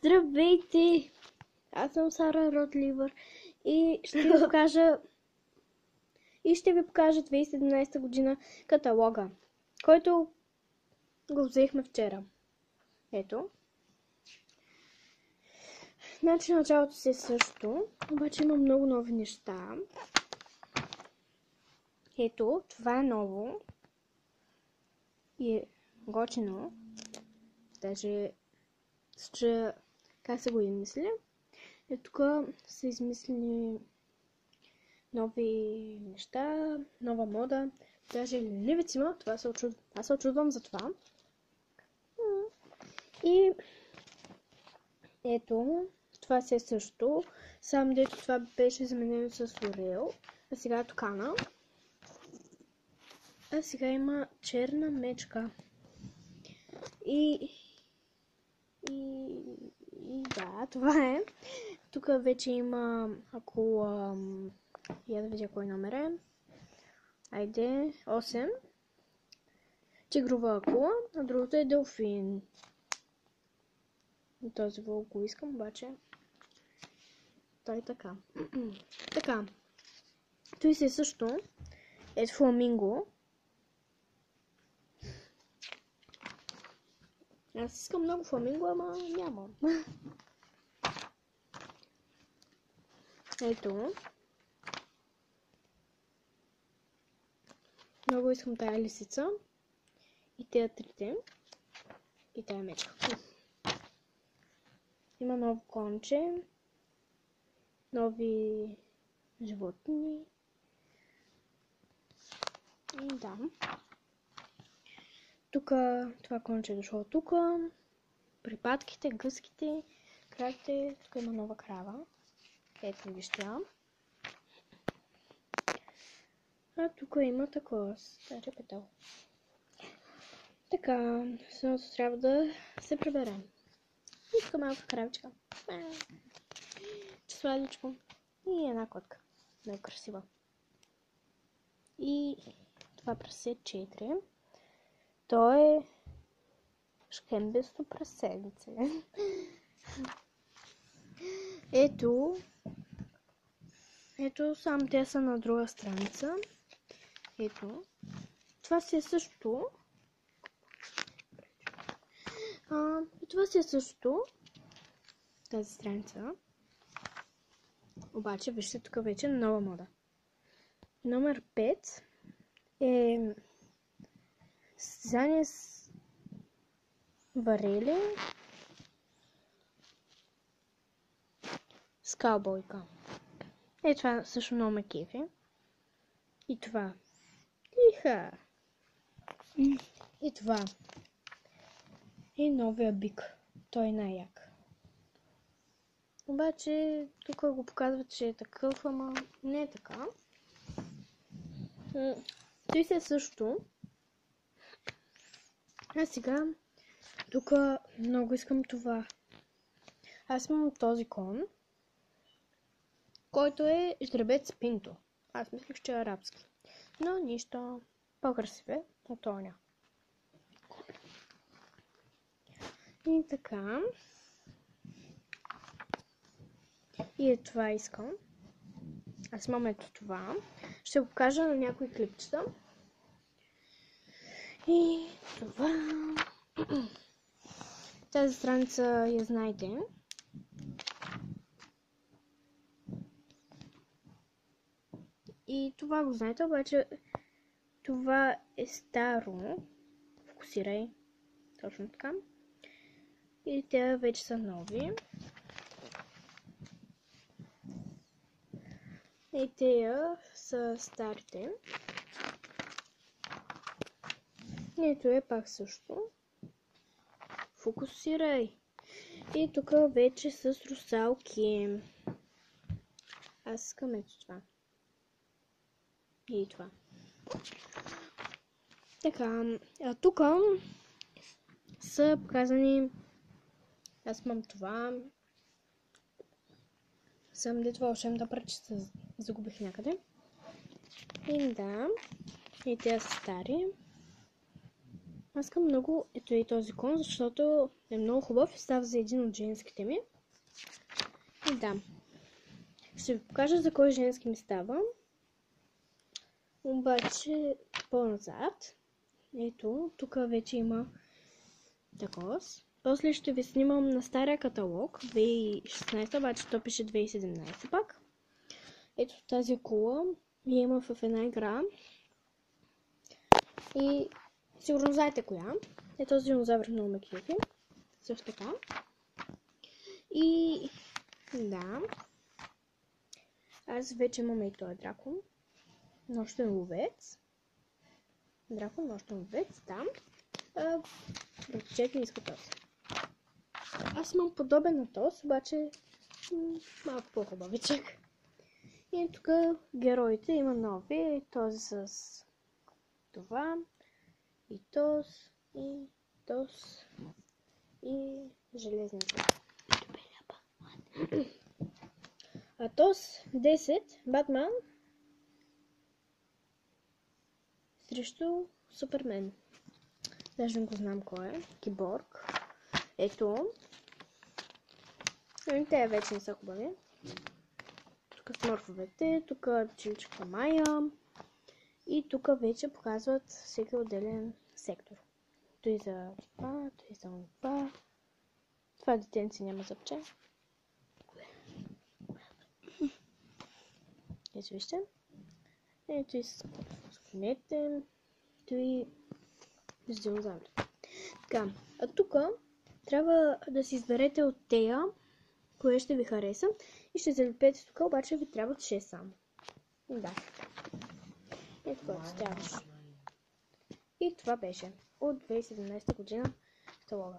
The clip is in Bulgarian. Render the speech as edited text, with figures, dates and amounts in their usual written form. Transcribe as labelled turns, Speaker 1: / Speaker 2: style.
Speaker 1: Здравейте! Аз съм Сара Ротливър и ще ви покажа 2017 година каталога, който го взехме вчера. Ето. Значи началото си е също, обаче има много нови неща. Ето, това е ново и е готино. Даже как са го измислили. И тук са измислили нови неща, нова мода. Даже ленивец има, аз се очудвам за това. И ето, това си е също. Само дето това беше заменено с Лореал. А сега е Токана. А сега има черна мечка. И да, това е. Тук вече има акула. Я да видя кой номер е. Айде, 8. Тигрова акула, а другото е делфин. Този вълк го искам, обаче той е така. Така. Той си също е фламинго. Аз искам много фламинго, ама нямам. Ето. Много искам тая лисица. И тези трите. И тая мечка. Има ново конче. Нови животни. И да. Тук това конче е дошло тук. Припадките, гъските, кравите. Тук има нова крава. Ето вижте. А тук има такова стария петъл. Така, сега трябва да се приберем. Иска малка кравичка. Сладичко. И една котка. Много красива. И това прасе 4. То е шкембесто праседице. Ето, само те са на друга страница. Ето. Това си е също. Това си е също. Тази страница. Обаче, вижте, тук вече е нова мода. Номер 5 е състезание с варели с каубойка. Това също много ме кефи. И това. Иха. И това. И новия бик. Той е най-як. Обаче, тук го показват, че е такъв, ама не е така. Той си е също. А сега, тук много искам това. Аз имам този кон, който е жребец пинто. Аз мислих, че е арабски. Но нищо. По-красив е от тоня. И така. И това искам. Аз имам ето това. Ще го покажа на някои клипчета. И това. Тази страница я знаете. И това го знаете, обаче това е старо. Фокусирай. Точно така. И те вече са нови. И те са старите. Ето е пак също. Фокусирай. И тук вече с русалки. Аз искам ето това. И това. Така, а тук са показани. Аз имам това. Съм де това още да прочета, загубих някъде. И да. И те са стари. Аз искам много ето и този кон, защото е много хубав и става за един от женските ми. И да. Ще ви покажа за кой женски ми става. Обаче по-назад. Ето, тук вече има такос. После ще ви снимам на стария каталог 2016, обаче то пише 2017 пак. Ето тази кола я има в една игра. И сигурно знаете коя. Е този динозавър много ме кефи. Също така. И да. Аз вече имаме и този дракон. Нощен ловец. Дракон, нощен ловец, да. Чек не иска този. Аз имам подобен на този, обаче малко по-хубавичък. И тук героите има нови. Този с това. И този. И този. И железница. А този 10 Батман срещу Супермен. Даже не го знам кой е. Киборг. Ето. Те вече не са хубави. Тук смърфовете, тук чиличка Майя. И тук вече показват всеки отделен сектор. Той за това, той за това. Това детенци няма зъбче. Ето вижте. Ето и с конете. Ето и с динозаври. Така, а тук трябва да си изберете от тея, кое ще ви хареса. И ще залепете тук, обаче ви трябват 6 само. Да. Ето това ставаш. И това беше от 2017 година каталога.